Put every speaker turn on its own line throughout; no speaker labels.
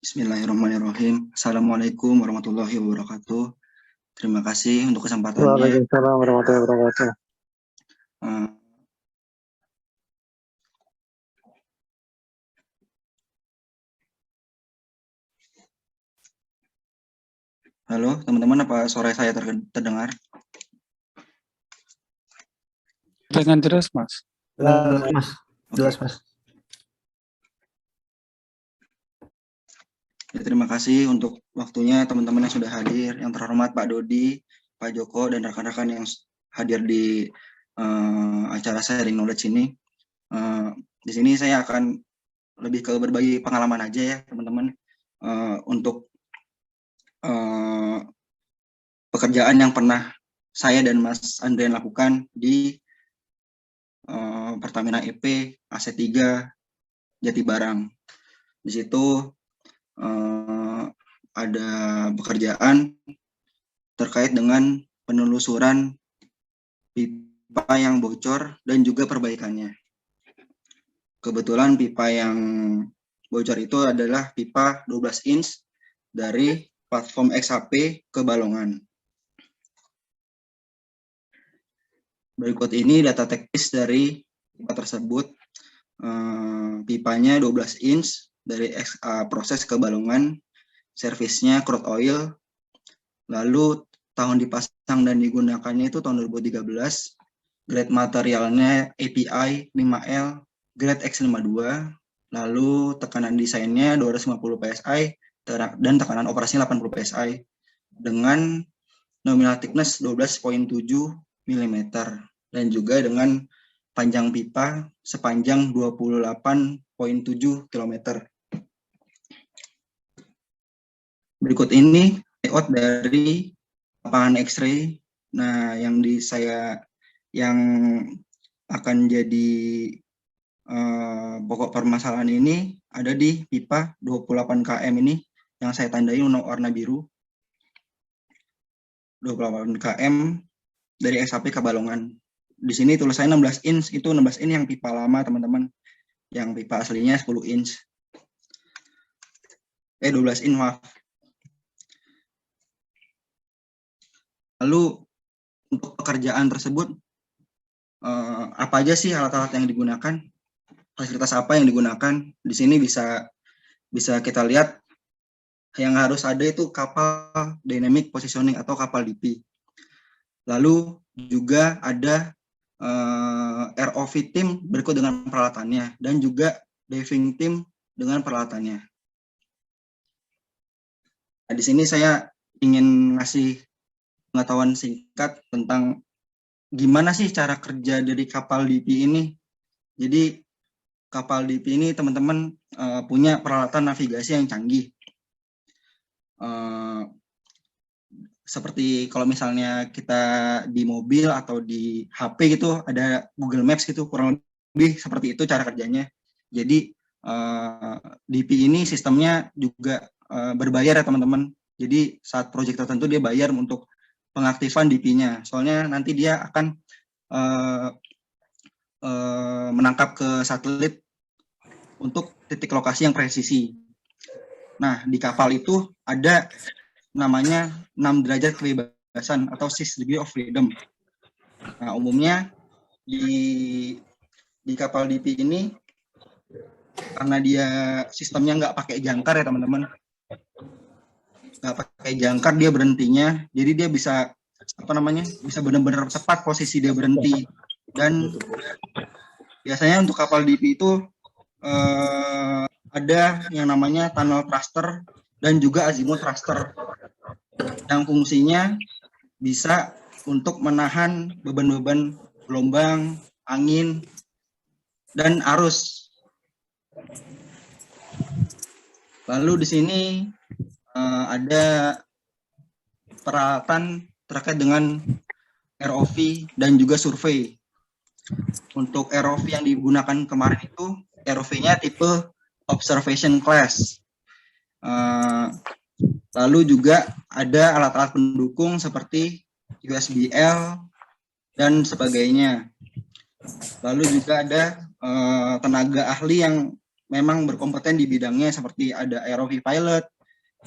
Bismillahirrahmanirrahim. Assalamualaikum warahmatullahi wabarakatuh. Terima kasih untuk kesempatannya.
Waalaikumsalam warahmatullahi wabarakatuh.
Eh, Halo teman-teman, apa suara saya terdengar?
Dengan jelas, Mas.
Jelas, Mas.
Ya, terima kasih untuk waktunya teman-teman yang sudah hadir. Yang terhormat Pak Dodi, Pak Joko, dan rekan-rekan yang hadir di acara sharing knowledge ini. Di sini saya akan lebih ke berbagi pengalaman aja ya teman-teman, untuk pekerjaan yang pernah saya dan Mas Andrian lakukan di Pertamina EP AC3 Jatibarang. Di situ ada pekerjaan terkait dengan penelusuran pipa yang bocor dan juga perbaikannya. Kebetulan pipa yang bocor itu adalah pipa 12 inch dari platform XHP ke Balongan. Berikut ini data teknis dari pipa tersebut. Pipanya 12 inch dari proses ke Balongan, servisnya crude oil, lalu tahun dipasang dan digunakannya itu tahun 2013, grade materialnya API 5L, grade X52, lalu tekanan desainnya 250 PSI, dan tekanan operasinya 80 PSI, dengan nominal thickness 12,7 mm, dan juga dengan panjang pipa sepanjang 28,7 km. Berikut ini layout dari lapangan X-ray. Nah, yang akan jadi pokok permasalahan ini ada di pipa 28 km ini yang saya tandai warna biru. 28 km dari XHP ke Balongan. Di sini tulisannya 16 inch, itu 16 inch yang pipa lama teman-teman. Yang pipa aslinya 10 inch. 12 inch, maaf. Lalu untuk pekerjaan tersebut, apa aja sih alat-alat yang digunakan? Fasilitas apa yang digunakan? Di sini bisa kita lihat yang harus ada itu kapal dynamic positioning atau kapal DP. Lalu juga ada ROV team berikut dengan peralatannya, dan juga diving team dengan peralatannya. Nah, di sini saya ingin ngasih pengetahuan singkat tentang gimana sih cara kerja dari kapal DP ini. Jadi kapal DP ini teman-teman punya peralatan navigasi yang canggih. Seperti kalau misalnya kita di mobil atau di HP gitu ada Google Maps gitu, kurang lebih seperti itu cara kerjanya. Jadi DP ini sistemnya juga berbayar ya teman-teman. Jadi saat proyek tertentu dia bayar untuk pengaktifan DP-nya. Soalnya nanti dia akan menangkap ke satelit untuk titik lokasi yang presisi. Nah, di kapal itu ada namanya 6 derajat kebebasan atau 6 degree of freedom. Nah, umumnya di kapal DP ini karena dia sistemnya nggak pakai jangkar ya teman-teman, nggak pakai jangkar dia berhentinya, jadi dia bisa bisa benar-benar tepat posisi dia berhenti. Dan biasanya untuk kapal DP itu ada yang namanya tunnel thruster dan juga azimuth thruster yang fungsinya bisa untuk menahan beban-beban gelombang, angin, dan arus. Lalu di sini ada peralatan terkait dengan ROV dan juga survei. Untuk ROV yang digunakan kemarin itu ROV-nya tipe observation class. Lalu juga ada alat-alat pendukung seperti USBL dan sebagainya. Lalu juga ada tenaga ahli yang memang berkompeten di bidangnya, seperti ada ROV pilot,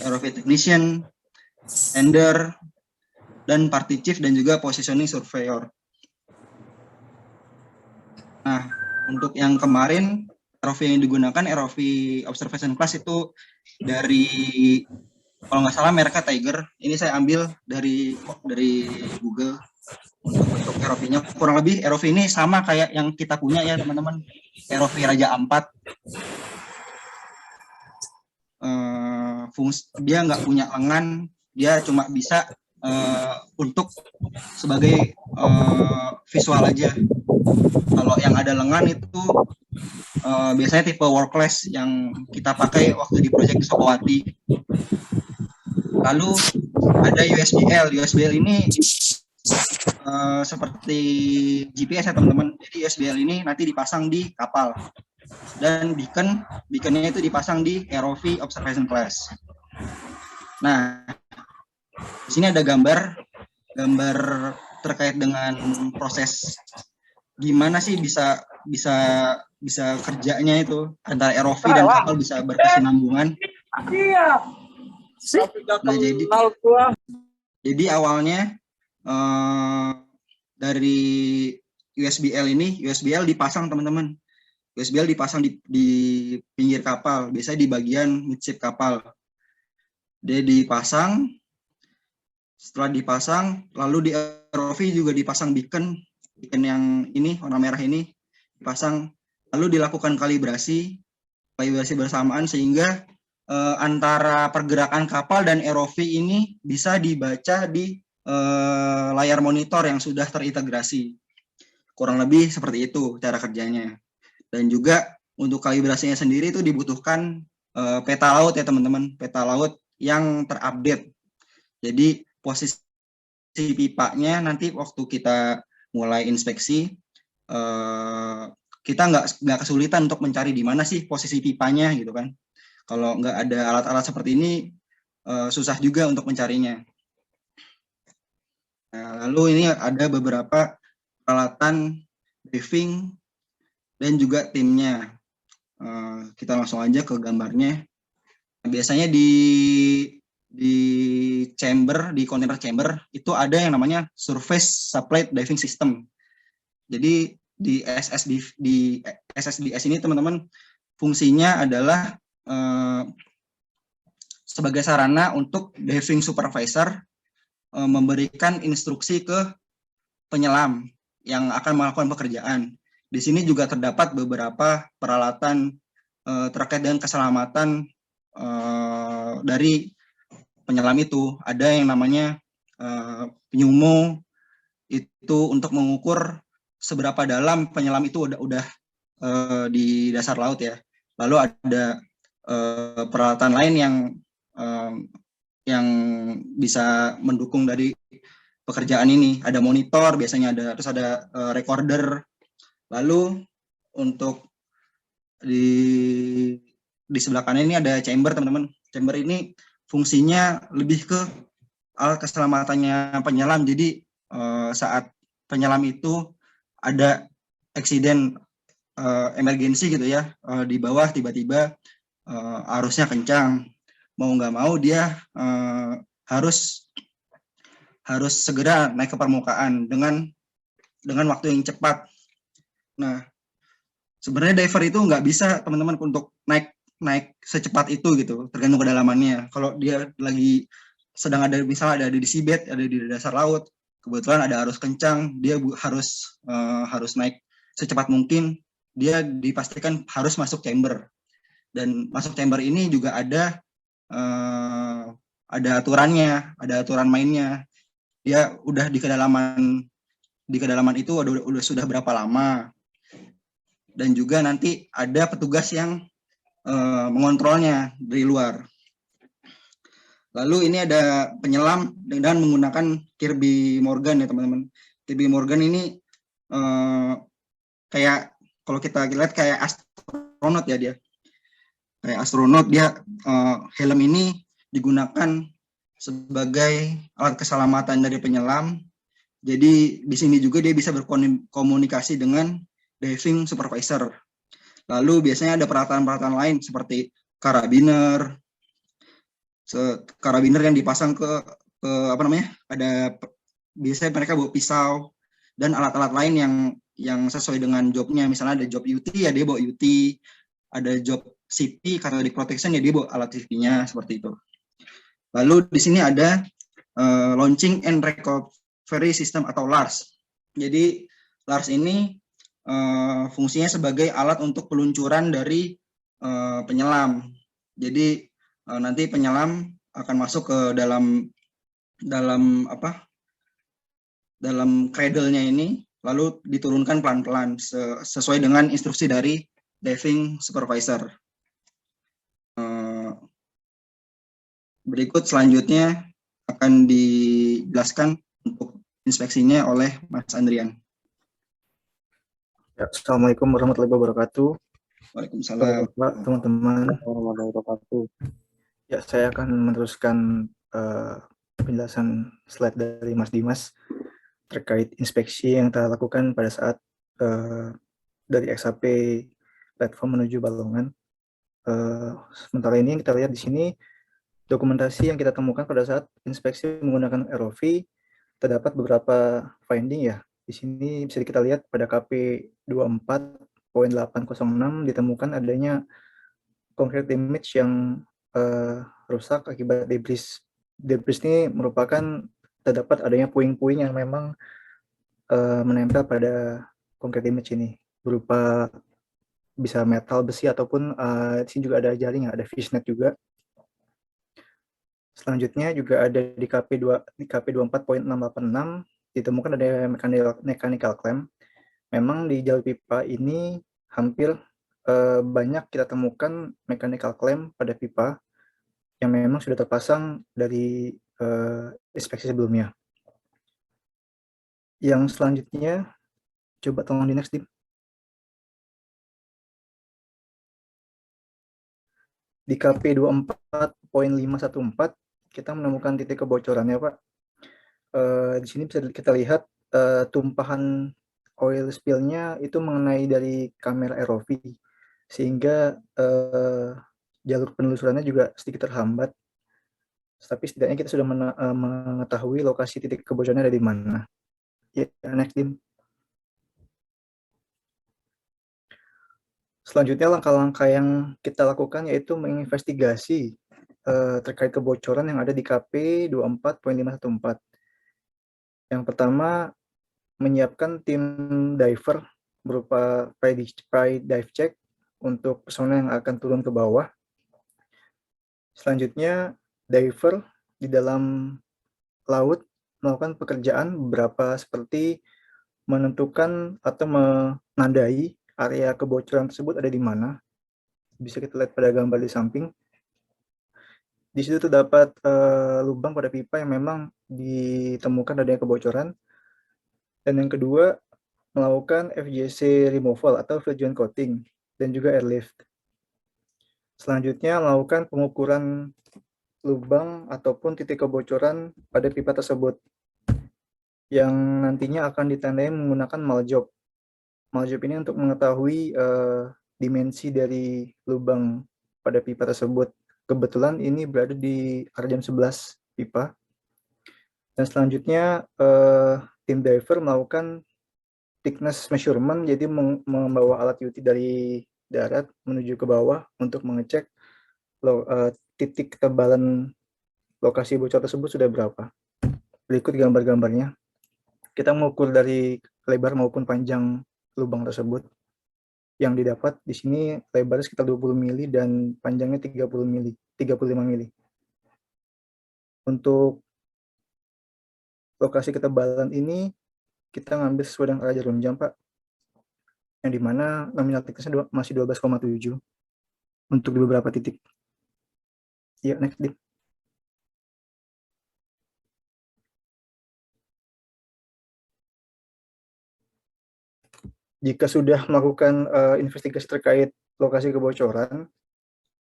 ROV technician, tender, dan party chief, dan juga positioning surveyor. Nah, untuk yang kemarin ROV yang digunakan ROV observation class itu dari, kalau nggak salah mereknya Tiger. Ini saya ambil dari Google. Untuk bentuk ROV-nya kurang lebih ROV ini sama kayak yang kita punya ya teman-teman, ROV Raja Ampat. Dia nggak punya lengan, dia cuma bisa untuk sebagai visual aja. Kalau yang ada lengan itu biasanya tipe world class yang kita pakai waktu di project Sokowati. Lalu ada USBL. USBL ini seperti GPS ya teman-teman. Jadi USBL ini nanti dipasang di kapal, dan beaconnya itu dipasang di ROV observation class. Nah, di sini ada gambar terkait dengan proses gimana sih bisa kerjanya itu antara ROV dan kapal bisa berkesinambungan. Nah, jadi awalnya dari USBL dipasang teman-teman. USBL dipasang di pinggir kapal, biasanya di bagian midship kapal. Dia dipasang, setelah dipasang, lalu di ROV juga dipasang beacon yang ini, warna merah ini, dipasang, lalu dilakukan kalibrasi bersamaan, sehingga antara pergerakan kapal dan ROV ini bisa dibaca di layar monitor yang sudah terintegrasi. Kurang lebih seperti itu cara kerjanya. Dan juga untuk kalibrasinya sendiri itu dibutuhkan peta laut ya teman-teman, peta laut yang terupdate. Jadi posisi pipanya nanti waktu kita mulai inspeksi, kita nggak kesulitan untuk mencari di mana sih posisi pipanya gitu kan. Kalau nggak ada alat-alat seperti ini, susah juga untuk mencarinya. Nah, lalu ini ada beberapa peralatan diving dan juga timnya. Kita langsung aja ke gambarnya. Biasanya di container chamber itu ada yang namanya surface supply diving system. Jadi di SSDS ini teman-teman, fungsinya adalah sebagai sarana untuk diving supervisor memberikan instruksi ke penyelam yang akan melakukan pekerjaan. Di sini juga terdapat beberapa peralatan terkait dengan keselamatan dari penyelam itu. Ada yang namanya pneumo, itu untuk mengukur seberapa dalam penyelam itu udah di dasar laut ya. Lalu ada peralatan lain yang bisa mendukung dari pekerjaan ini. Ada monitor biasanya, terus ada recorder. Lalu untuk di sebelah kanan ini ada chamber teman-teman. Chamber ini fungsinya lebih ke alat keselamatannya penyelam. Jadi saat penyelam itu ada eksiden emergensi gitu ya, di bawah tiba-tiba arusnya kencang, mau nggak mau dia harus segera naik ke permukaan dengan waktu yang cepat. Nah, sebenarnya diver itu nggak bisa teman-teman untuk naik secepat itu gitu, tergantung kedalamannya. Kalau dia lagi sedang ada, misalnya ada di seabed, ada di dasar laut, kebetulan ada arus kencang, dia harus naik secepat mungkin. Dia dipastikan harus masuk chamber, dan masuk chamber ini juga ada aturannya, ada aturan mainnya. Dia udah di kedalaman itu sudah berapa lama, dan juga nanti ada petugas yang mengontrolnya dari luar. Lalu ini ada penyelam dengan menggunakan Kirby Morgan ya teman-teman. Kirby Morgan ini kayak, kalau kita lihat kayak astronot ya, dia kayak astronot. Dia helm ini digunakan sebagai alat keselamatan dari penyelam. Jadi di sini juga dia bisa berkomunikasi dengan diving supervisor. Lalu biasanya ada peralatan-peralatan lain seperti karabiner, karabiner yang dipasang ke apa namanya? Biasanya mereka bawa pisau dan alat-alat lain yang sesuai dengan jobnya. Misalnya ada job UT ya dia bawa UT, ada job CP cathodic protection ya dia bawa alat CP-nya seperti itu. Lalu di sini ada launching and recovery system atau LARS. Jadi LARS ini fungsinya sebagai alat untuk peluncuran dari penyelam. Jadi nanti penyelam akan masuk ke dalam cradle-nya ini, lalu diturunkan pelan-pelan sesuai dengan instruksi dari diving supervisor. Berikut selanjutnya akan dijelaskan untuk inspeksinya oleh Mas Andrian.
Ya, Assalamualaikum warahmatullahi wabarakatuh.
Waalaikumsalam.
Pak, teman-teman.
Warahmatullahi wabarakatuh.
Ya, saya akan meneruskan penjelasan slide dari Mas Dimas terkait inspeksi yang kita lakukan pada saat dari XAP platform menuju Balongan. Sementara ini kita lihat di sini dokumentasi yang kita temukan pada saat inspeksi menggunakan ROV, terdapat beberapa finding ya. Di sini bisa kita lihat pada KP 24.806 ditemukan adanya concrete damage yang rusak akibat debris. Debris ini merupakan terdapat adanya puing-puing yang memang menempel pada concrete damage ini berupa bisa metal, besi ataupun di sini juga ada jaring, ada fishnet juga. Selanjutnya juga ada di KP 24.686 ditemukan ada mechanical clamp. Memang di jalur pipa ini hampir banyak kita temukan mechanical clamp pada pipa yang memang sudah terpasang dari inspeksi sebelumnya. Yang selanjutnya, coba tolong di next, Dim. Di KP 24.514 kita menemukan titik kebocorannya, Pak. Di sini bisa kita lihat tumpahan oil spill-nya itu mengenai dari kamera ROV, sehingga jalur penelusurannya juga sedikit terhambat. Tapi setidaknya kita sudah mengetahui lokasi titik kebocorannya ada di mana. Ya, next, Dim. Selanjutnya langkah-langkah yang kita lakukan yaitu menginvestigasi terkait kebocoran yang ada di KP 24.514. Yang pertama, menyiapkan tim diver berupa pre-dive check untuk personel yang akan turun ke bawah. Selanjutnya, diver di dalam laut melakukan pekerjaan beberapa seperti menentukan atau menandai area kebocoran tersebut ada di mana. Bisa kita lihat pada gambar di samping. Di situ terdapat lubang pada pipa yang memang ditemukan adanya kebocoran. Dan yang kedua, melakukan FJC removal atau field joint coating dan juga airlift. Selanjutnya, melakukan pengukuran lubang ataupun titik kebocoran pada pipa tersebut yang nantinya akan ditandai menggunakan maljob. Maljob ini untuk mengetahui dimensi dari lubang pada pipa tersebut. Kebetulan ini berada di area jam 11 pipa. Dan selanjutnya tim diver melakukan thickness measurement, jadi membawa alat UT dari darat menuju ke bawah untuk mengecek titik ketebalan lokasi bocor tersebut sudah berapa. Berikut gambar-gambarnya. Kita mengukur dari lebar maupun panjang lubang tersebut. Yang didapat di sini lebarnya sekitar 20 mili dan panjangnya 35 mili. Untuk lokasi ketebalan ini kita ngambil sesuai dengan arah jarum jam, Pak. Yang dimana nominal thickness-nya masih 12,7 untuk di beberapa titik. Ya, next, Dim. Jika sudah melakukan investigasi terkait lokasi kebocoran,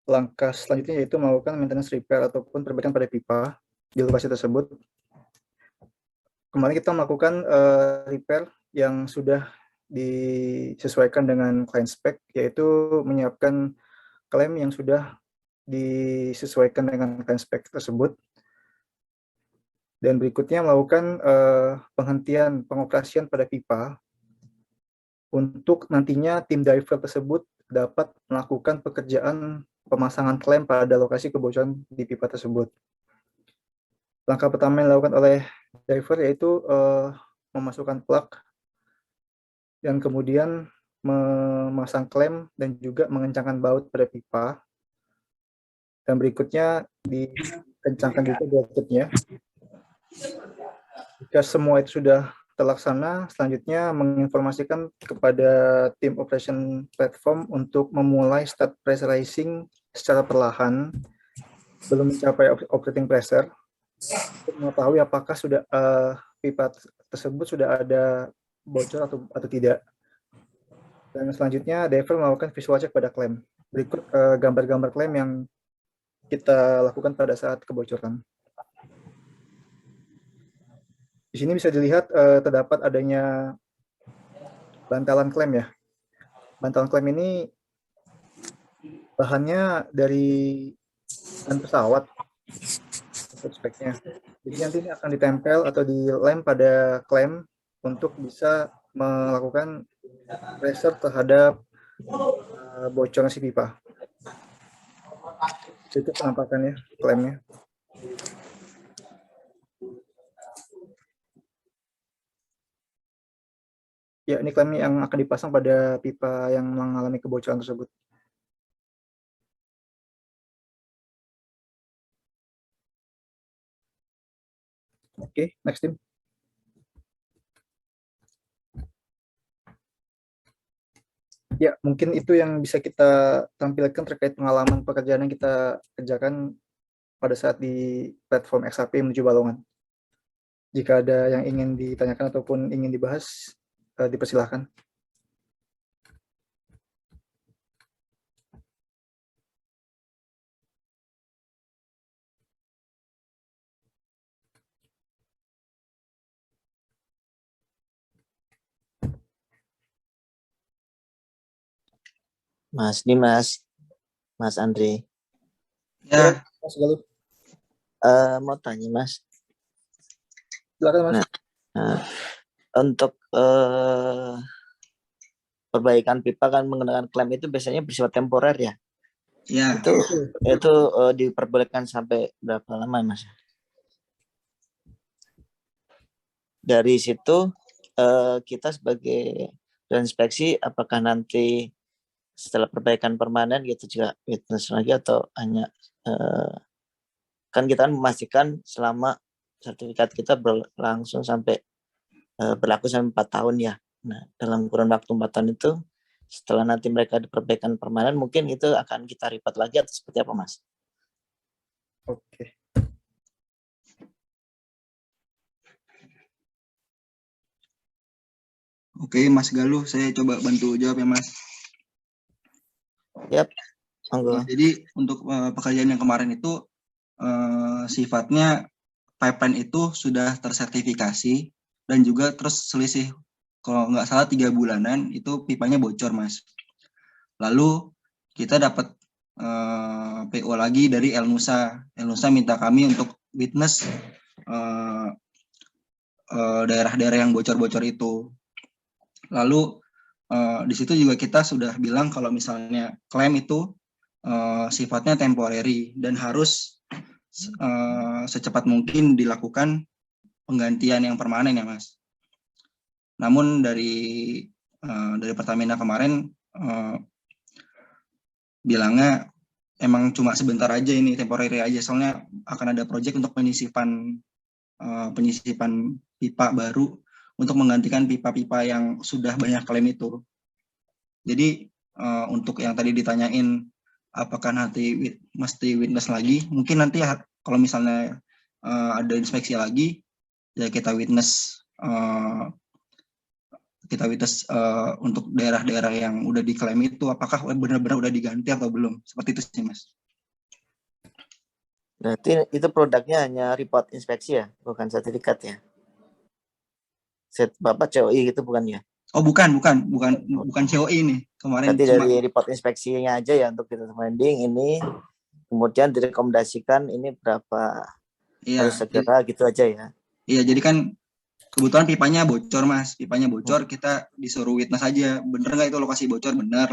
langkah selanjutnya yaitu melakukan maintenance repair ataupun perbaikan pada pipa di lokasi tersebut. Kemarin kita melakukan repair yang sudah disesuaikan dengan client spec, yaitu menyiapkan klaim yang sudah disesuaikan dengan client spec tersebut. Dan berikutnya melakukan penghentian pengoperasian pada pipa untuk nantinya tim diver tersebut dapat melakukan pekerjaan pemasangan klem pada lokasi kebocoran di pipa tersebut. Langkah pertama yang dilakukan oleh diver yaitu memasukkan plug dan kemudian memasang klem dan juga mengencangkan baut pada pipa. Dan berikutnya dikencangkan juga bracketnya. Jika semua itu sudah terlaksana, selanjutnya menginformasikan kepada tim operation platform untuk memulai start pressurizing secara perlahan belum mencapai operating pressure untuk mengetahui apakah sudah pipa tersebut sudah ada bocor atau tidak. Dan selanjutnya diver melakukan visual check pada klem. Berikut gambar-gambar klem yang kita lakukan pada saat kebocoran. Di sini bisa dilihat terdapat adanya bantalan klem ya. Bantalan klem ini bahannya dari ban pesawat speknya. Jadi nanti ini akan ditempel atau dilem pada klem untuk bisa melakukan pressure terhadap bocornya si pipa. Itu penampakannya klemnya. Ya, ini klem yang akan dipasang pada pipa yang mengalami kebocoran tersebut. Oke, next tim. Ya, mungkin itu yang bisa kita tampilkan terkait pengalaman pekerjaan yang kita kerjakan pada saat di platform XAP menuju Balongan. Jika ada yang ingin ditanyakan ataupun ingin dibahas, dipersilahkan.
Mas Dimas, Mas Andre.
Ya,
Mas Galuh,
Mau tanya Mas.
silakan Mas.
Nah, untuk perbaikan pipa kan menggunakan klem itu biasanya bersifat temporer ya.
ya.
Itu diperbolehkan sampai berapa lama Mas? Dari situ kita sebagai inspeksi apakah nanti setelah perbaikan permanen gitu juga witness lagi atau hanya kan kita memastikan selama sertifikat kita berlangsung sampai berlaku sampai 4 tahun ya. Nah, dalam kurun waktu 4 tahun itu setelah nanti mereka diperbaikan permanen mungkin itu akan kita report lagi atau seperti apa Mas?
Oke.
Oke, Mas Galuh, saya coba bantu jawab ya, Mas.
Yap, monggo.
Jadi untuk pekerjaan yang kemarin itu sifatnya pipeline itu sudah tersertifikasi dan juga terus selisih kalau nggak salah 3 bulanan itu pipanya bocor, Mas. Lalu kita dapat PO lagi dari El Nusa. El Nusa minta kami untuk witness daerah-daerah yang bocor-bocor itu. Lalu di situ juga kita sudah bilang kalau misalnya klaim itu sifatnya temporary dan harus secepat mungkin dilakukan penggantian yang permanen ya Mas. Namun dari Pertamina kemarin bilangnya emang cuma sebentar aja ini temporary aja soalnya akan ada proyek untuk penyisipan pipa baru untuk menggantikan pipa-pipa yang sudah banyak klaim itu. Jadi untuk yang tadi ditanyain apakah nanti mesti witness lagi, mungkin nanti kalau misalnya ada inspeksi lagi, ya kita witness untuk daerah-daerah yang udah diklaim itu, apakah benar-benar udah diganti atau belum, seperti itu sih Mas.
Berarti itu produknya hanya report inspeksi ya, bukan sertifikat ya? Bapak COI gitu bukan ya?
Oh bukan COI nih kemarin.
Berarti
Cuma
dari report inspeksinya aja ya untuk kita finding ini, kemudian direkomendasikan ini berapa
iya,
harus segera gitu aja ya.
iya jadi kan kebetulan pipanya bocor mas, pipanya bocor, kita disuruh witness aja, bener nggak itu lokasi bocor, bener,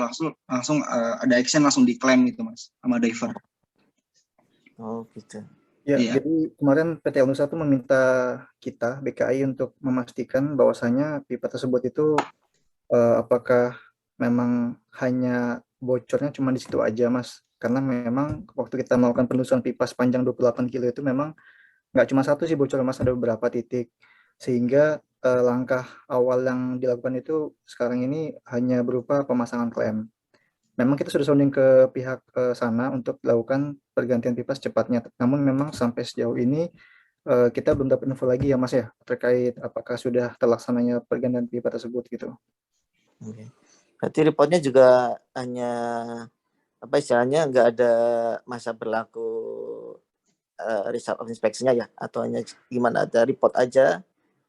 langsung ada action, langsung diklaim gitu mas sama diver.
Oh gitu.
Ya,
Iya.
jadi kemarin PT Alnusa itu meminta kita BKI untuk memastikan bahwasanya pipa tersebut itu apakah memang hanya bocornya cuma di situ aja, Mas. Karena memang waktu kita melakukan penelusuran pipa sepanjang 28 kilo itu memang nggak cuma satu sih bocor, Mas, ada beberapa titik. Sehingga langkah awal yang dilakukan itu sekarang ini hanya berupa pemasangan klem. Memang kita sudah sounding ke pihak sana untuk dilakukan pergantian pipa secepatnya. Namun memang sampai sejauh ini kita belum dapat info lagi ya Mas ya terkait apakah sudah terlaksananya pergantian pipa tersebut gitu.
Oke. Berarti reportnya juga hanya apa istilahnya nggak ada masa berlaku result of inspection-nya ya, atau hanya gimana, ada report aja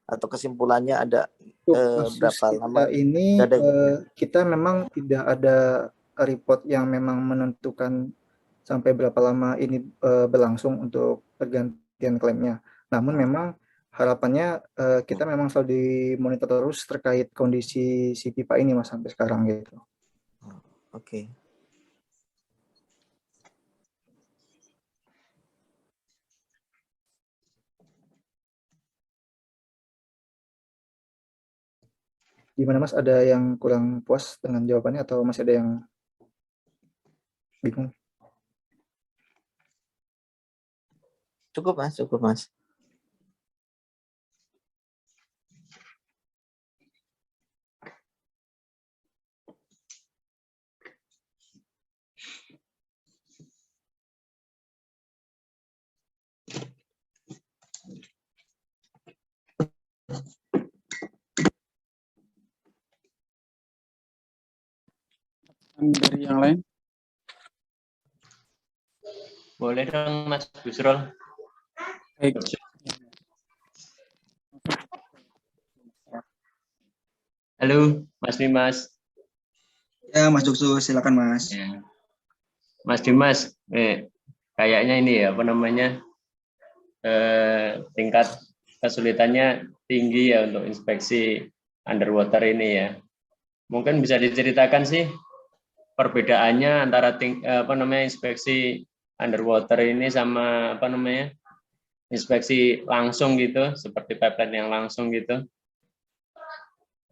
atau kesimpulannya ada
Untuk kasus
berapa
kita
lama?
ini
Nggak ada gitu ya?
kita memang tidak ada report yang memang menentukan sampai berapa lama ini berlangsung untuk pergantian klaimnya. Namun memang harapannya kita memang selalu dimonitor terus terkait kondisi si pipa ini Mas sampai sekarang gitu.
Oke.
Gimana Mas, ada yang kurang puas dengan jawabannya atau masih ada yang bingung?
Cukup mas, cukup mas.
Dari yang lain?
Boleh dong Mas Busrol.
Baik.
Halo Mas Dimas.
Ya Mas Duksus, silakan Mas.
Ya. Mas Dimas, kayaknya ini ya apa namanya tingkat kesulitannya tinggi ya untuk inspeksi underwater ini ya. Mungkin bisa diceritakan sih perbedaannya antara inspeksi underwater ini sama inspeksi langsung gitu, seperti pipeline yang langsung gitu.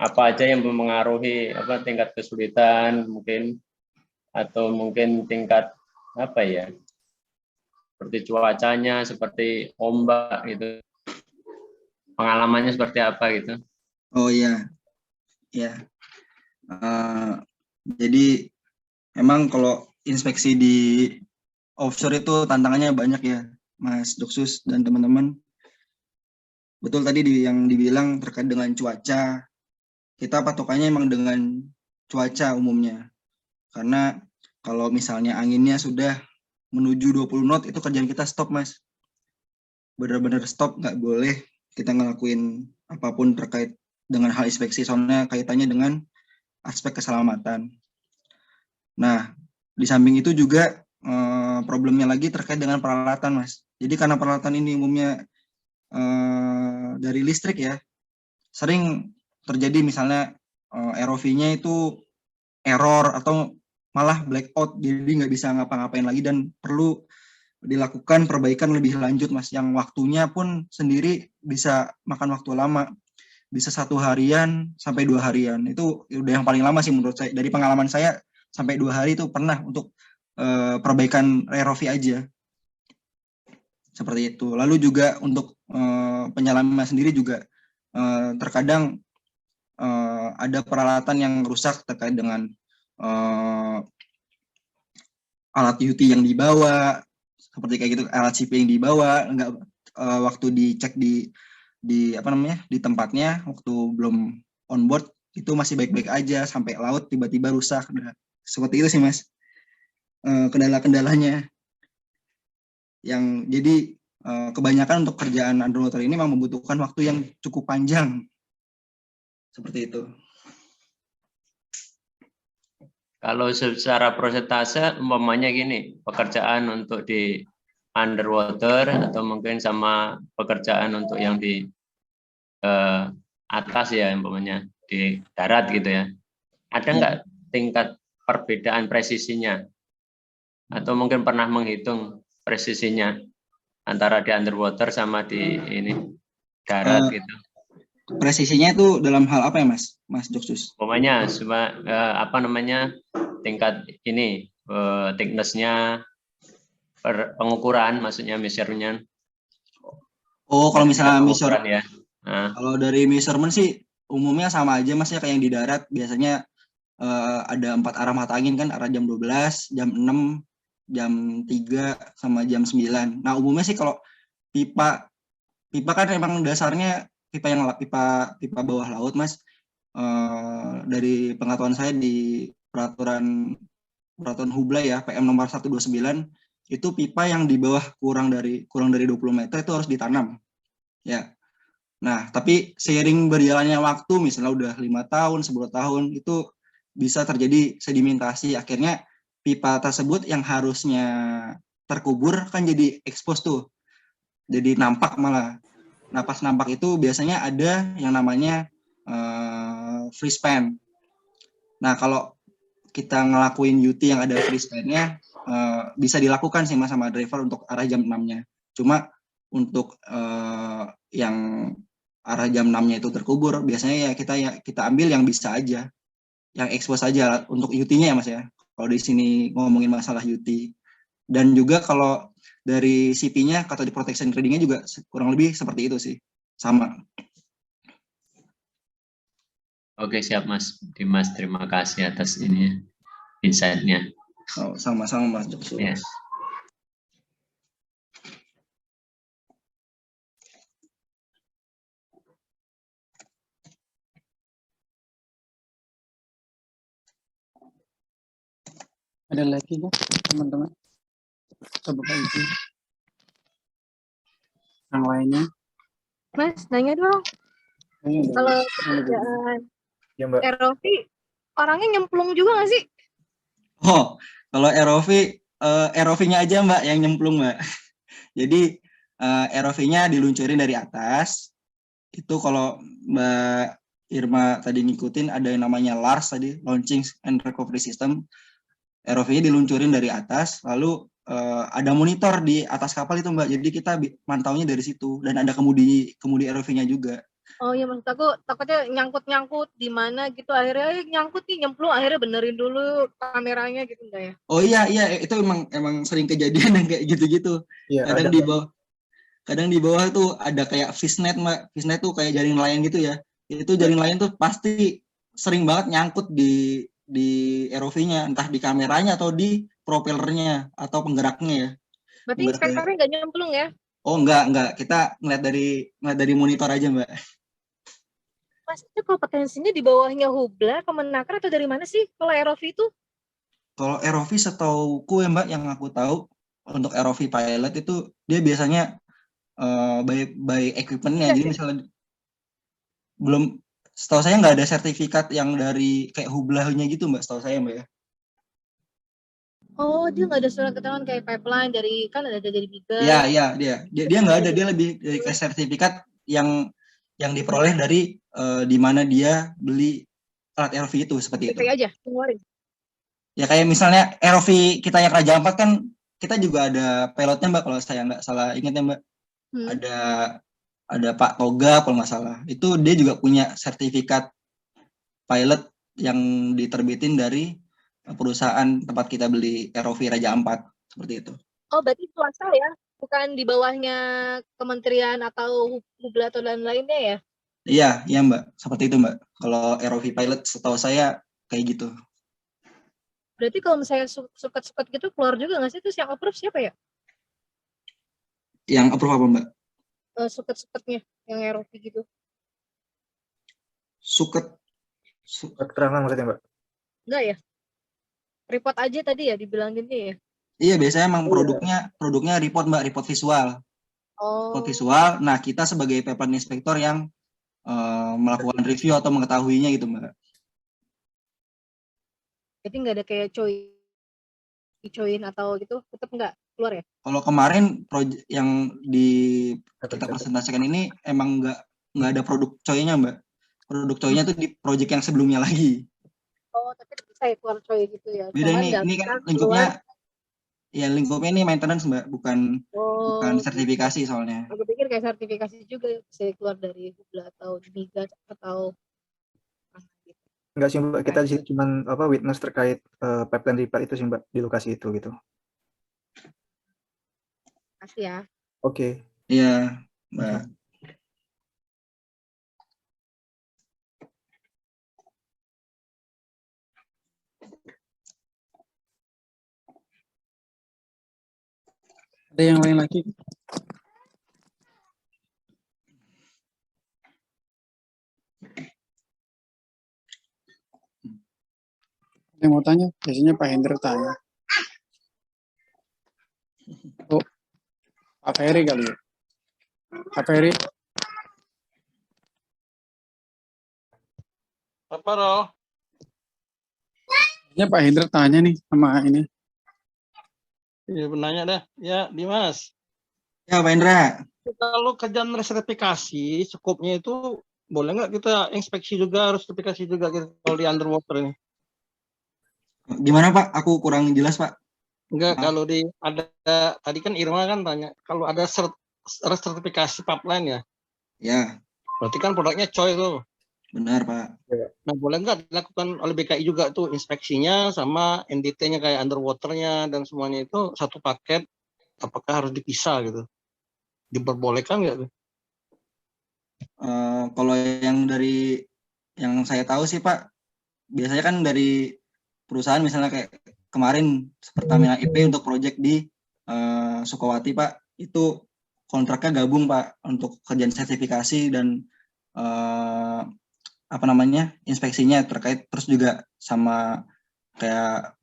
Apa aja yang mempengaruhi tingkat kesulitan mungkin, atau mungkin tingkat seperti cuacanya, seperti ombak gitu. Pengalamannya seperti apa gitu?
Oh iya, ya. Jadi emang kalau inspeksi di offshore itu tantangannya banyak ya, Mas Duksus dan teman-teman. Betul tadi yang dibilang terkait dengan cuaca. Kita patokannya emang dengan cuaca umumnya. Karena kalau misalnya anginnya sudah menuju 20 knot, itu kerjaan kita stop, Mas. Benar-benar stop, nggak boleh kita ngelakuin apapun terkait dengan hal inspeksi, soalnya kaitannya dengan aspek keselamatan. Nah, di samping itu juga problemnya lagi terkait dengan peralatan, Mas. Jadi karena peralatan ini umumnya dari listrik ya, sering terjadi misalnya ROV-nya itu error atau malah blackout, jadi nggak bisa ngapa-ngapain lagi dan perlu dilakukan perbaikan lebih lanjut Mas, yang waktunya pun sendiri bisa makan waktu lama, bisa 1 harian sampai 2 harian. Itu udah yang paling lama sih menurut saya, dari pengalaman saya sampai 2 hari itu pernah untuk perbaikan ROV aja seperti itu. Lalu juga untuk penyelaman sendiri juga terkadang ada peralatan yang rusak terkait dengan alat UT yang dibawa, seperti kayak gitu, alat CP yang dibawa, enggak waktu dicek di tempatnya, waktu belum on board itu masih baik-baik aja, sampai laut tiba-tiba rusak. Nah, seperti itu sih Mas kendala-kendalanya. Yang jadi kebanyakan untuk kerjaan underwater ini memang membutuhkan waktu yang cukup panjang. Seperti itu.
Kalau secara persentase umpamanya gini, pekerjaan untuk di underwater atau mungkin sama pekerjaan untuk yang di atas ya umpamanya di darat gitu ya. Ada nggak tingkat perbedaan presisinya? Atau mungkin pernah menghitung presisinya antara di underwater sama di ini darat gitu?
Presisinya itu dalam hal apa ya Mas Joksus?
Umpamanya apa namanya tingkat ini thickness-nya pengukuran maksudnya measurement.
Oh, kalau misalnya
pengukuran ya. Nah,
kalau dari measurement sih umumnya sama aja Mas ya, kayak yang di darat biasanya ada 4 arah mata angin kan, arah jam 12, jam 6, jam 3 sama jam 9. Nah, umumnya sih kalau pipa kan emang dasarnya pipa bawah laut Mas. Dari pengetahuan saya di peraturan Hubla ya, PM nomor 129, itu pipa yang di bawah kurang dari 20 meter itu harus ditanam. Ya. Nah, tapi seiring berjalannya waktu, misalnya udah 5 tahun, 10 tahun, itu bisa terjadi sedimentasi. Akhirnya pipa tersebut yang harusnya terkubur kan jadi expose tuh. Jadi nampak malah. Nah, pas nampak itu biasanya ada yang namanya free span. Nah, kalau kita ngelakuin UT yang ada free span-nya, bisa dilakukan sih Mas sama driver untuk arah jam 6-nya. Cuma untuk yang arah jam 6-nya itu terkubur, biasanya ya kita ambil yang bisa aja, yang expose aja untuk UT-nya ya Mas ya. Kalau di sini ngomongin masalah UT. Dan juga kalau dari CP-nya, cathodic protection grading-nya juga kurang lebih seperti itu sih. Sama.
oke, siap Mas Dimas, terima kasih atas ini insight-nya.
Oh, sama-sama Mas Joksus.
Ya.
Ada lagi ya, teman-teman? Coba Pak Ibu. Yang lainnya?
Mas, nanya dong. Kalau kerjaan
Ya, Mbak.
ROV, orangnya nyemplung juga nggak sih?
Oh, kalau ROV-nya aja Mbak yang nyemplung Mbak. Jadi ROV-nya diluncurin dari atas. Itu kalau Mbak Irma tadi ngikutin ada yang namanya LARS tadi, Launching and Recovery System. ROV-nya diluncurin dari atas, lalu ada monitor di atas kapal itu Mbak. Jadi kita mantaunya dari situ dan ada kemudi ROV-nya juga.
Oh iya, maksud aku takutnya nyangkut di mana gitu, akhirnya nyangkut nih, nyemplung, akhirnya benerin dulu kameranya gitu enggak ya?
Oh iya itu emang sering kejadian yang kayak gitu-gitu.
Iya,
Kadang
ada.
kadang di bawah tuh ada kayak fishnet Mbak. Fishnet tuh kayak jaring nelayan gitu ya. Itu jaring nelayan tuh pasti sering banget nyangkut di ROV-nya, entah di kameranya atau di propellernya atau penggeraknya ya.
Berarti
Penggerak dari-
inspektornya nggak nyemplung ya?
Oh enggak, kita ngeliat dari monitor aja Mbak.
Mas, itu kompetensinya di bawahnya Hubla, Kemenaker atau dari mana sih kalau ROV itu?
Kalau ROV setauku ya Mbak, yang aku tahu untuk ROV pilot itu dia biasanya by equipment-nya. Jadi misalnya belum, setahu saya nggak ada sertifikat yang dari kayak Hubla-nya gitu Mbak, setahu saya Mbak ya.
Oh, dia nggak ada surat keterangan kayak pipeline dari, kan ada dari Biga.
Iya, dia nggak ada, dia lebih dari ke sertifikat yang diperoleh dari di mana dia beli alat ROV itu, seperti itu.
PP aja, keluarin.
Ya kayak misalnya ROV kita yang Raja Ampat kan kita juga ada pilotnya Mbak, kalau saya nggak salah ingat ya Mbak. Ada Pak Toga kalau nggak salah. Itu dia juga punya sertifikat pilot yang diterbitin dari perusahaan tempat kita beli ROV Raja Ampat, seperti itu.
Oh, berarti swasta ya? Bukan di bawahnya kementerian atau Hubla atau lain-lainnya ya?
Iya Mbak, seperti itu Mbak. Kalau ROV pilot setahu saya kayak gitu.
Berarti kalau misalnya suket-suket gitu keluar juga nggak sih? Terus yang approve siapa ya?
Yang approve apa Mbak?
Suket-suketnya, yang ROV gitu.
Suket.
Keterangan maksudnya, Mbak?
Enggak ya? Report aja tadi ya dibilanginnya ya?
Iya, biasanya emang produknya report Mbak, report visual.
Oh.
Report visual. Nah, kita sebagai pipeline inspector yang melakukan review atau mengetahuinya gitu Mbak.
Jadi nggak ada kayak coin atau gitu, tetap nggak keluar ya?
Kalau kemarin proyek yang kita presentasikan ini emang nggak ada produk coy-nya, Mbak. Produk coy-nya tuh di proyek yang sebelumnya lagi.
Oh, tapi bisa ya keluar coy gitu ya.
Beda
Cuman nggak
ini
bisa
kan
keluar.
lingkupnya ini maintenance, Mbak, bukan
Oh,
sertifikasi soalnya.
aku pikir kayak sertifikasi juga bisa keluar dari Hubla atau Migas atau gitu.
Enggak sih Mbak, kita di sini cuman witness terkait pipeline repair itu sih Mbak di lokasi itu gitu.
Kasih ya.
Oke.
Iya, Mbak.
Ada yang lain lagi? Ada yang mau tanya? Biasanya Pak Hendra tanya. Oh, Pak Ferry kali ya? Pak Ferry,
Apa Roh?
biasanya Pak Hendra tanya nih sama ini.
Iya benanya dah. Ya Dimas.
Ya, Pak Indra.
Kalau kerjaan resertifikasi, skopnya itu boleh nggak kita inspeksi juga, harus sertifikasi juga gitu, kalau di underwater ini?
Gimana, Pak? Aku kurang jelas, Pak.
Enggak,
Maaf.
kalau ada tadi kan Irma kan tanya, kalau ada sertifikasi pipeline ya,
Ya,
berarti kan produknya coy tuh.
benar, Pak.
Nah, boleh nggak dilakukan oleh BKI juga tuh inspeksinya sama NDT-nya kayak underwater-nya dan semuanya itu satu paket, apakah harus dipisah gitu? Diperbolehkan nggak tuh?
Kalau yang saya tahu sih, Pak, biasanya kan dari perusahaan misalnya kayak kemarin Pertamina IP untuk proyek di Sukawati, Pak, itu kontraknya gabung, Pak, untuk kerjaan sertifikasi dan inspeksinya terkait, terus juga sama kayak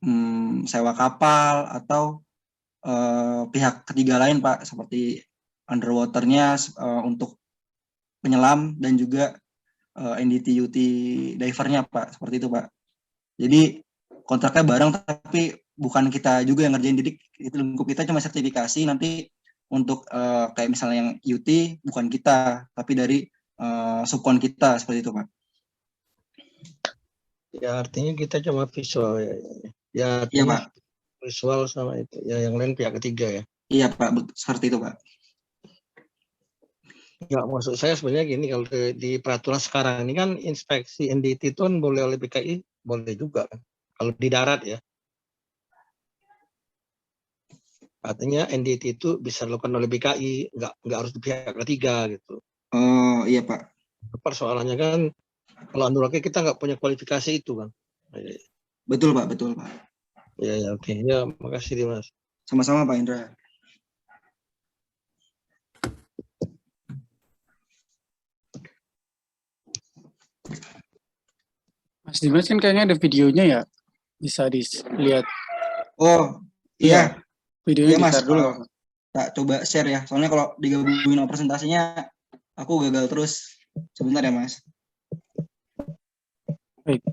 sewa kapal atau pihak ketiga lain, Pak, seperti underwater-nya untuk penyelam dan juga NDT UT divernya, Pak, seperti itu, Pak. Jadi kontraknya bareng tapi bukan kita juga yang ngerjain, jadi itu lingkup kita cuma sertifikasi, nanti untuk kayak misalnya yang UT bukan kita tapi dari subkon kita, seperti itu, Pak.
Ya artinya kita cuma visual ya. Ya
Iya,
artinya
Pak.
visual sama itu. Ya yang lain pihak ketiga ya.
Iya, Pak, seperti itu, Pak.
Enggak, maksud saya sebenarnya gini, kalau di peraturan sekarang ini kan inspeksi NDT itu kan boleh oleh BKI, boleh juga kan. Kalau di darat ya. Artinya NDT itu bisa dilakukan oleh BKI, nggak harus di pihak ketiga gitu.
Oh, iya, Pak.
Persoalannya kan kalau underwater kita nggak punya kualifikasi itu kan.
Betul, Pak, betul, Pak.
Ya, oke. Ya, makasih Dimas.
Sama-sama, Pak Indra.
Mas Dimas kan kayaknya ada videonya ya, bisa dilihat.
Oh, iya.
Videonya
Iya, Mas.
di-share dulu Pak.
Tak coba share ya. Soalnya kalau digabungin sama presentasinya, aku gagal terus. Sebentar ya, Mas.
Baik.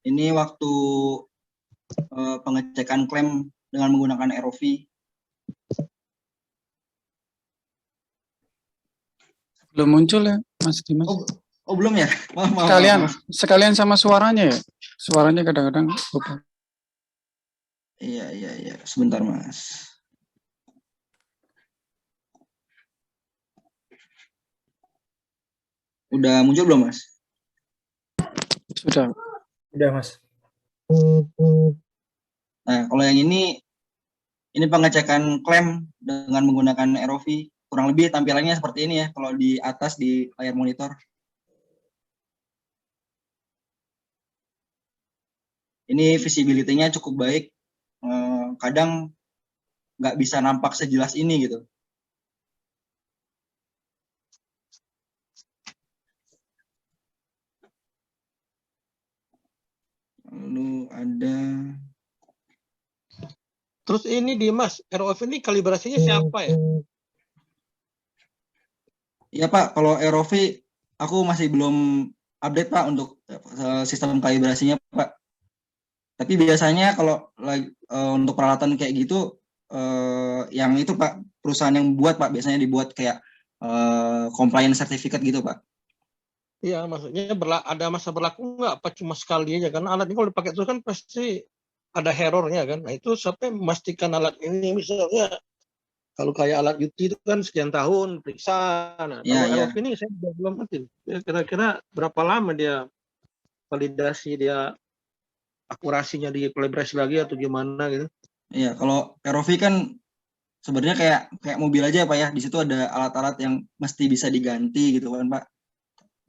Ini waktu pengecekan klaim dengan menggunakan ROV.
Belum muncul ya, Mas Dimas?
Oh, belum ya? Maaf.
Sekalian sama suaranya ya? Suaranya kadang-kadang lupa.
Iya. Sebentar, Mas. Udah muncul belum, Mas?
Sudah.
Udah Mas.
Nah, kalau yang ini pengecekan klaim dengan menggunakan ROV. Kurang lebih tampilannya seperti ini ya, kalau di atas di layar monitor. Ini visibility-nya cukup baik. Kadang nggak bisa nampak sejelas ini gitu. Lalu ada
Terus ini Dimas, ROV ini kalibrasinya siapa ya?
ya Pak, kalau ROV aku masih belum update Pak untuk sistem kalibrasinya Pak. Tapi biasanya kalau untuk peralatan kayak gitu yang itu Pak, perusahaan yang buat Pak biasanya dibuat kayak compliance certificate gitu Pak.
Iya, maksudnya ada masa berlaku nggak? Apa cuma sekali aja? Karena alat ini kalau dipakai terus kan pasti ada errornya kan. Nah itu sampai memastikan alat ini misalnya kalau kayak alat UT itu kan sekian tahun periksa. Nah
Iya,
kalau
iya.
ROV ini saya belum ngerti. Kira-kira berapa lama dia validasi, dia akurasinya dikalibrasi lagi atau gimana gitu?
Iya, kalau ROV kan sebenarnya kayak mobil aja Pak ya. Di situ ada alat-alat yang mesti bisa diganti gitu kan Pak.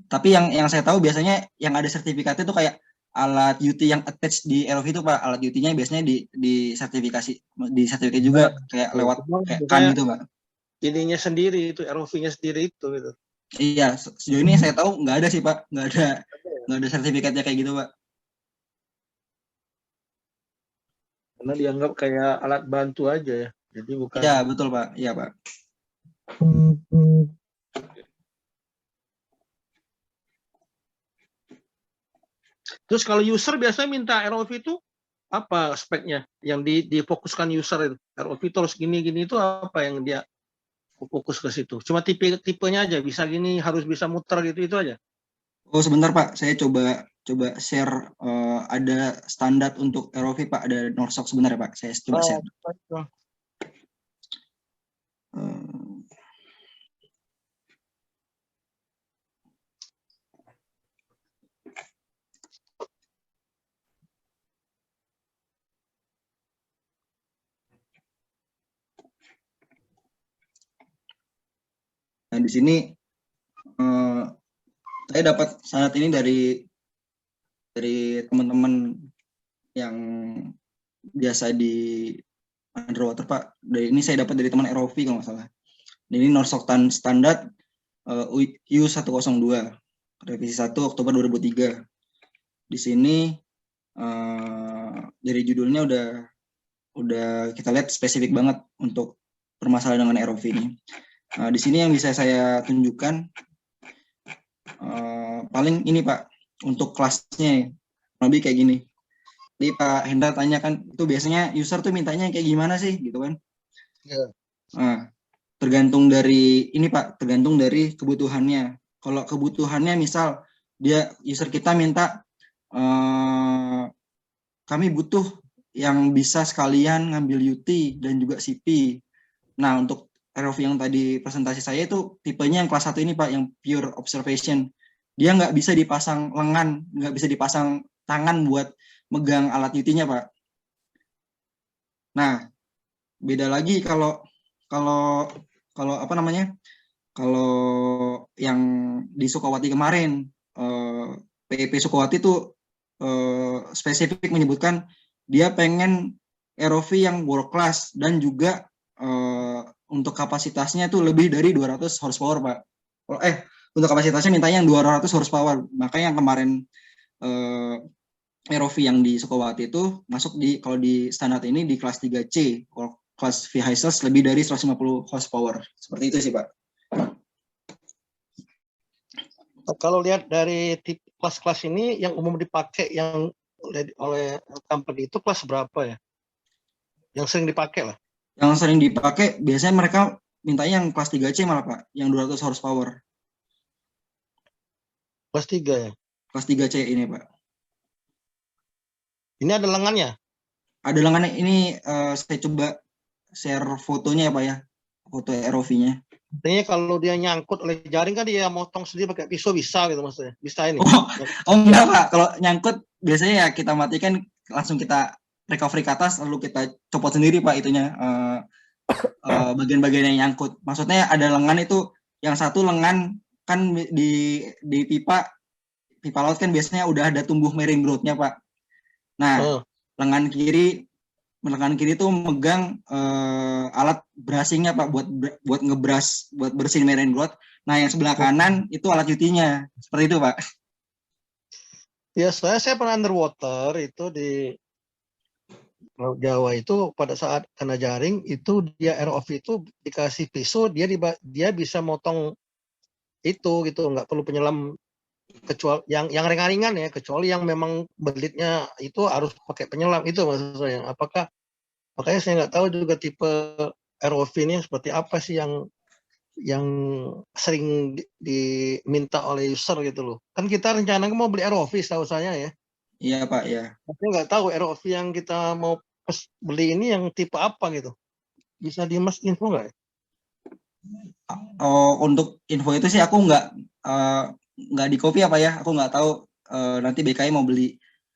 Tapi yang saya tahu biasanya yang ada sertifikatnya itu kayak alat UT yang attach di ROV itu Pak. Alat UT-nya biasanya di sertifikat juga kayak lewat kayak kan gitu Pak.
Ininya sendiri itu, ROV-nya sendiri itu gitu.
Iya, sejauh ini saya tahu nggak ada sih Pak, nggak ada sertifikatnya kayak gitu Pak.
Karena dianggap kayak alat bantu aja ya. Jadi bukan.
Iya betul Pak, iya Pak.
Terus kalau user biasanya minta ROV itu apa speknya yang difokuskan user itu? ROV itu harus gini-gini itu apa yang dia fokus ke situ? Cuma tipenya aja, bisa gini, harus bisa muter gitu itu aja.
Oh sebentar Pak, saya coba share ada standar untuk ROV Pak, ada Norsok sebentar ya Pak, saya coba share. Nah di sini saya dapat sanad ini dari teman-teman yang biasa di underwater Pak. Ini saya dapat dari teman ROV kalau nggak salah. Ini Norsok standar U102 revisi 1 Oktober 2003. Di sini dari judulnya udah kita lihat spesifik banget untuk permasalahan dengan ROV ini. Di sini yang bisa saya tunjukkan paling ini Pak, untuk kelasnya lebih kayak gini. Jadi Pak Hendra tanya kan, itu biasanya user tuh mintanya kayak gimana sih gitu kan?
Yeah.
Nah, tergantung dari ini Pak, tergantung dari kebutuhannya. Kalau kebutuhannya misal user kita minta kami butuh yang bisa sekalian ngambil UT dan juga CP. Nah, untuk ROV yang tadi presentasi saya itu tipenya yang kelas 1 ini Pak, yang pure observation. Dia nggak bisa dipasang lengan, nggak bisa dipasang tangan buat megang alat UT-nya Pak. Nah, beda lagi kalau apa namanya? Kalau yang di Sukawati kemarin, PEP Sukawati itu spesifik menyebutkan dia pengen ROV yang world class dan juga untuk kapasitasnya itu lebih dari 200 horsepower Pak. Untuk kapasitasnya mintanya yang 200 horsepower. Makanya yang kemarin ROV yang di Sukawati itu masuk kalau di standar ini di kelas 3C, kelas vehicles lebih dari 150 horsepower. Seperti itu sih Pak.
Kalau lihat dari kelas-kelas ini yang umum dipakai yang oleh company itu kelas berapa ya? Yang sering dipakai lah.
Yang sering dipakai biasanya mereka mintanya yang kelas 3C malah Pak, yang 200 horsepower.
Kelas 3 ya?
Kelas 3C ini Pak.
Ini ada lengannya?
Ada lengannya, ini saya coba share fotonya ya Pak ya, foto ROV-nya.
Artinya kalau dia nyangkut oleh jaring kan dia motong sendiri pakai pisau bisa gitu maksudnya? Bisa ini?
Oh enggak Pak, kalau nyangkut biasanya ya kita matikan, langsung kita recovery ke atas, lalu kita copot sendiri Pak itunya, bagian-bagian yang nyangkut. Maksudnya ada lengan itu, yang satu lengan kan di pipa laut kan biasanya udah ada tumbuh marine growth-nya Pak. Nah, lengan kiri itu megang alat brushing-nya Pak, buat ngebrush, buat bersihin marine growth. Nah, yang sebelah kanan itu alat UT-nya. Seperti itu Pak.
Ya, saya pernah underwater itu di Laut Jawa itu pada saat kena jaring itu dia ROV itu dikasih pisau dia bisa motong itu gitu, nggak perlu penyelam kecuali yang ringan-ringan ya, kecuali yang memang belitnya itu harus pakai penyelam itu maksud saya. Makanya saya nggak tahu juga tipe ROV ini seperti apa sih yang sering diminta oleh user gitu loh. Kan kita rencananya mau beli ROV setahu saya ya.
Iya Pak, ya.
Tapi nggak tahu ROV yang kita mau beli ini yang tipe apa gitu. Bisa di Mas info nggak ya?
Oh, untuk info itu sih aku nggak di copy apa ya. Aku nggak tahu nanti BKI mau beli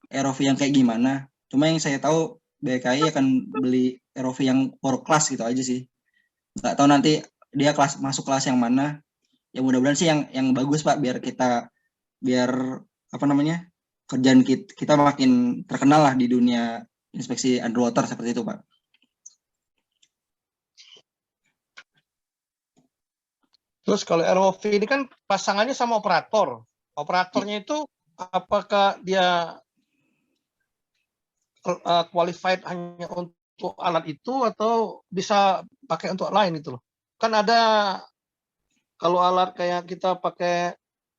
ROV yang kayak gimana. Cuma yang saya tahu BKI akan beli ROV yang world class gitu aja sih. Nggak tahu nanti dia masuk kelas yang mana. Ya mudah-mudahan sih yang bagus Pak, biar apa namanya, kerjaan kita makin terkenal lah di dunia inspeksi underwater seperti itu Pak.
Terus kalau ROV ini kan pasangannya sama operator. Operatornya itu apakah dia qualified hanya untuk alat itu atau bisa pakai untuk lain itu loh. Kan ada kalau alat kayak kita pakai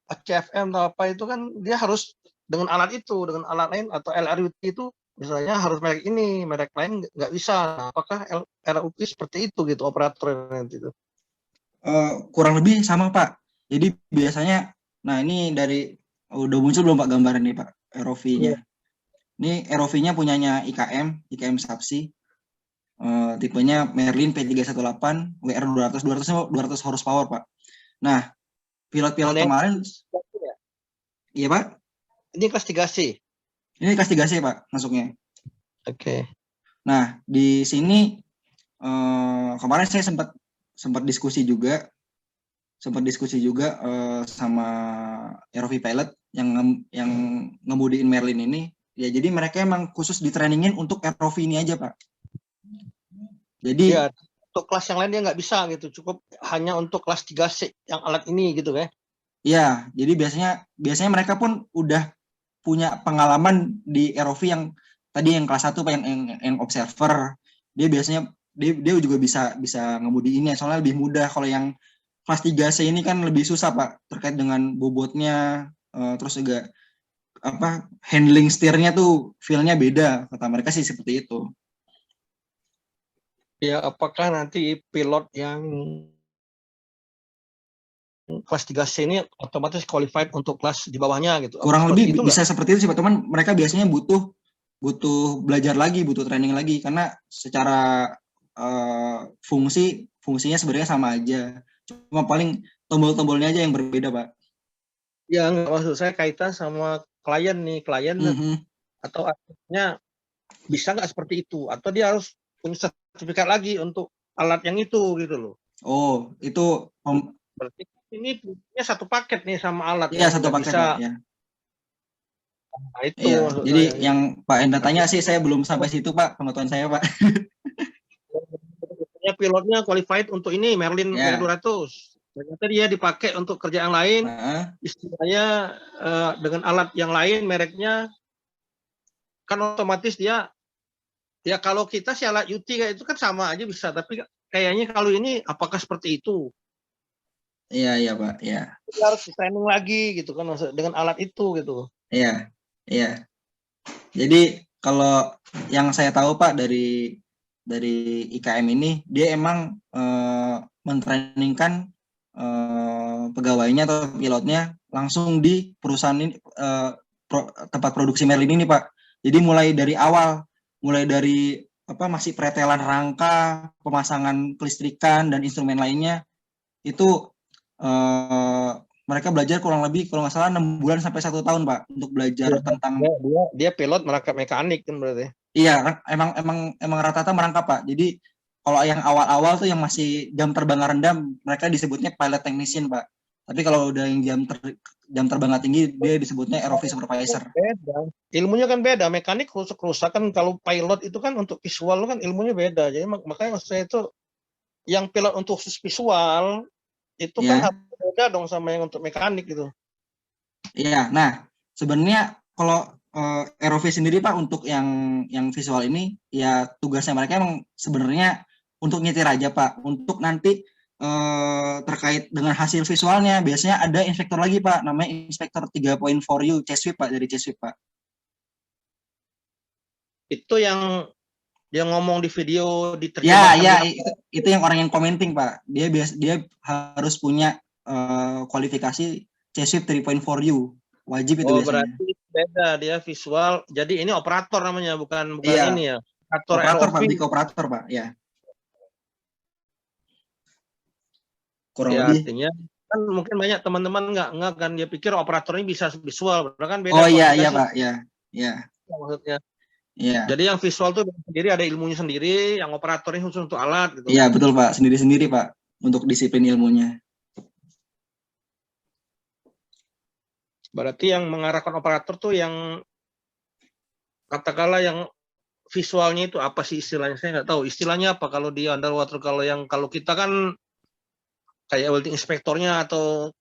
CFM atau apa itu kan dia harus dengan alat itu, dengan alat lain atau LRUT itu misalnya harus merek ini, merek lain nggak bisa. Nah, apakah LRUT seperti itu gitu operator nanti itu?
Kurang lebih sama Pak. Jadi biasanya, nah ini udah muncul belum Pak gambaran nih Pak ROV-nya. Ini ROV-nya punyanya IKM Subsea. Tipenya Merlin P318 WR 200 horsepower Pak. Nah, pilot-pilot kemarin, iya Pak.
Ini kelas 3C.
Ini kelas 3C Pak masuknya.
Oke.
Nah, di sini kemarin saya sempat diskusi juga sama ROV pilot yang ngemudiin Merlin ini. Ya jadi mereka emang khusus di trainingin untuk ROV ini aja Pak. Jadi
ya, untuk kelas yang lain dia nggak bisa gitu, cukup hanya untuk kelas 3C yang alat ini gitu ya.
Iya, jadi biasanya mereka pun udah punya pengalaman di ROV yang tadi yang kelas 1 Pak, yang observer. Dia biasanya dia juga bisa ngemudiinnya, soalnya lebih mudah. Kalau yang kelas 3C ini kan lebih susah Pak, terkait dengan bobotnya, terus juga handling setirnya tuh feel-nya beda, kata mereka sih seperti itu.
Ya, apakah nanti pilot yang kelas 3C ini otomatis qualified untuk kelas di bawahnya gitu?
Kurang lebih
itu
bisa seperti itu sih Pak, teman. Mereka biasanya butuh belajar lagi, butuh training lagi, karena secara fungsinya sebenarnya sama aja. Cuma paling tombol-tombolnya aja yang berbeda Pak.
Ya, nggak, maksud saya kaitan sama klien nih, atau akhirnya bisa nggak seperti itu, atau dia harus punya sertifikat lagi untuk alat yang itu gitu loh.
Oh, itu
berarti ini punya satu paket nih sama alat.
Iya, satu paket
bisa.
Pak, ya.
Nah, itu
Iya, jadi
saya.
yang Pak Enda tanya sih saya belum sampai situ Pak, pengetahuan saya Pak.
Pilotnya qualified untuk ini Merlin W200. Ternyata dia dipakai untuk kerja yang lain, istilahnya dengan alat yang lain mereknya, kan otomatis dia ya kalau kita si alat UT kayak itu kan sama aja bisa, tapi kayaknya kalau ini apakah seperti itu?
Iya Pak, ya.
Dia harus training lagi gitu kan dengan alat itu gitu.
Iya. Jadi kalau yang saya tahu Pak dari IKM ini, dia emang mentrainingkan pegawainya atau pilotnya langsung di perusahaan ini, tempat produksi Merlin ini Pak. Jadi mulai dari awal, masih pretelan rangka, pemasangan kelistrikan dan instrumen lainnya, itu mereka belajar kurang lebih kalau nggak salah 6 bulan sampai 1 tahun Pak untuk belajar tentang
dia pilot merangkap mekanik kan berarti.
Iya, emang rata-rata merangkap Pak. Jadi kalau yang awal-awal tuh yang masih jam terbang rendah, mereka disebutnya pilot technician Pak. Tapi kalau udah yang jam terbang tinggi, dia disebutnya ROV supervisor.
Beda. Ilmunya kan beda. Mekanik rusak kan, kalau pilot itu kan untuk visual kan ilmunya beda. Jadi makanya maksud saya itu yang pilot untuk khusus visual itu kan beda dong sama yang untuk mekanik gitu.
Iya, nah sebenarnya kalau ROV sendiri Pak untuk yang visual ini ya tugasnya mereka emang sebenarnya untuk nyetir aja Pak. Untuk nanti terkait dengan hasil visualnya biasanya ada inspektor lagi Pak, namanya inspektor 3.4U CSWIP Pak, dari CSWIP Pak.
Itu yang dia ngomong di video
Ya,
diterjemahkan
ya
di-
itu yang orang yang commenting Pak. Dia harus punya kualifikasi CSWIP 3.4U. Wajib itu
Oh,
biasanya.
berarti beda, dia visual. Jadi ini operator namanya, bukan
Iya.
ini ya. Operator
Operator Pak,
ROV.
lebih ke operator Pak, ya. Kurang
Ya,
lebih.
artinya kan mungkin banyak teman-teman nggak kan dia pikir operator ini bisa visual, padahal kan beda
Oh iya iya
kualifikasi
Pak, ya. Ya.
maksudnya.
Iya.
Jadi yang visual tuh sendiri ada ilmunya sendiri, yang operator ini khusus untuk alat gitu.
Iya, betul Pak, sendiri-sendiri Pak untuk disiplin ilmunya.
Berarti yang mengarahkan operator tuh yang katakanlah yang visualnya itu apa sih istilahnya? Saya nggak tahu istilahnya apa kalau di underwater. Kalau kita kan kayak welding inspektornya atau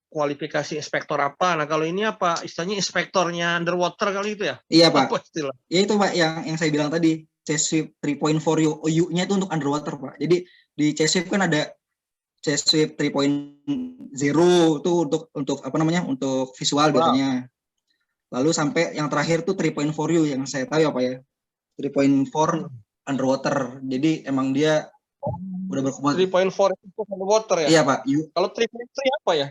kualifikasi inspektor apa. Nah kalau ini apa istilahnya inspektornya underwater kali itu ya?
Iya Pak.
Apa istilah?
Ya itu Pak yang saya bilang tadi, CSWIP 3.4U, U-nya itu untuk underwater Pak. Jadi di CSWIP kan ada CSWIP 3.0 itu untuk apa namanya? Untuk visual biasanya. Lalu sampai yang terakhir tuh 3.4U yang saya tahu apa ya? 3.4 underwater. Jadi emang dia udah berkompetisi.
3.4 itu underwater ya?
Iya Pak.
Kalau 3.3 apa ya?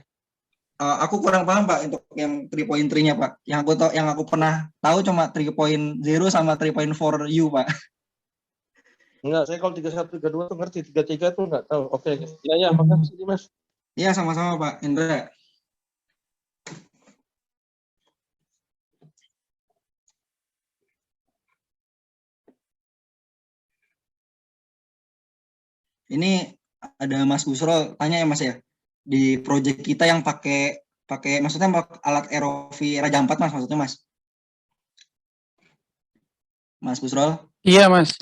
Aku kurang paham Pak untuk yang 3.3-nya Pak. Yang aku pernah tahu cuma 3.0 sama 3.4U Pak.
Enggak, saya kalau 31, 32 tuh ngerti, 33 tuh enggak tahu. Oke. Ya, makasih Mas.
Iya sama-sama Pak Indra. Ini ada Mas Busro tanya ya Mas ya. Di proyek kita yang pakai maksudnya alat ROV Raja 4 Mas maksudnya Mas. Mas Busro?
Iya, Mas.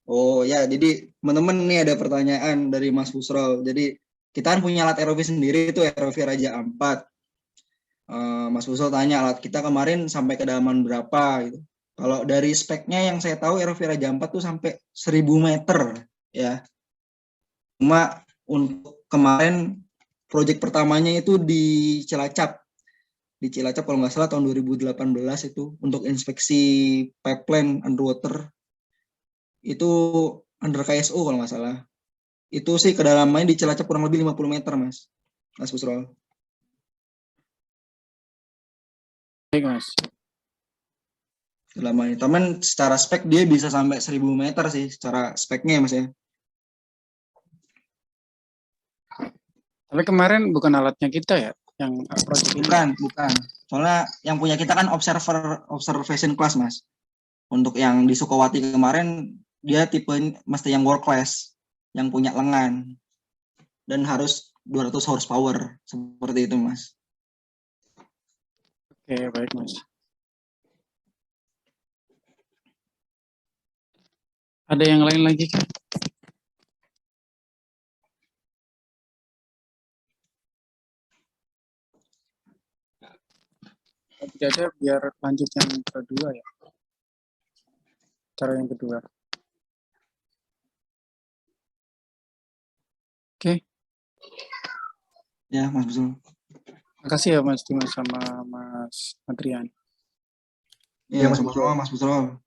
Oh ya, jadi teman-teman nih ada pertanyaan dari Mas Busro. Jadi kita kan punya alat ROV sendiri itu ROV Raja 4. Mas Busro tanya alat kita kemarin sampai kedalaman berapa gitu. Kalau dari speknya yang saya tahu ROV Raja 4 tuh sampai 1000 meter ya. Cuma untuk kemarin proyek pertamanya itu di Cilacap. Di Cilacap kalau nggak salah tahun 2018 itu untuk inspeksi pipeline underwater itu under KSO kalau nggak salah. Itu sih kedalamannya di Cilacap kurang lebih 50 meter Mas Busro.
Baik, Mas.
Kedalamannya. Teman secara spek dia bisa sampai 1000 meter sih secara speknya ya Mas ya.
Tapi kemarin bukan alatnya kita ya, yang project ini.
Bukan. Soalnya yang punya kita kan observation class Mas. Untuk yang di Sukowati kemarin dia tipe mesti yang world class, yang punya lengan dan harus 200 horsepower seperti itu Mas.
Oke, baik Mas. Ada yang lain lagi kan? Tidak ada, biar lanjut yang kedua ya. Cara yang kedua. Oke.
Ya Mas Busro.
Makasih ya Mas Dimas sama Mas Adrian.
Iya, sama-sama Mas Busro.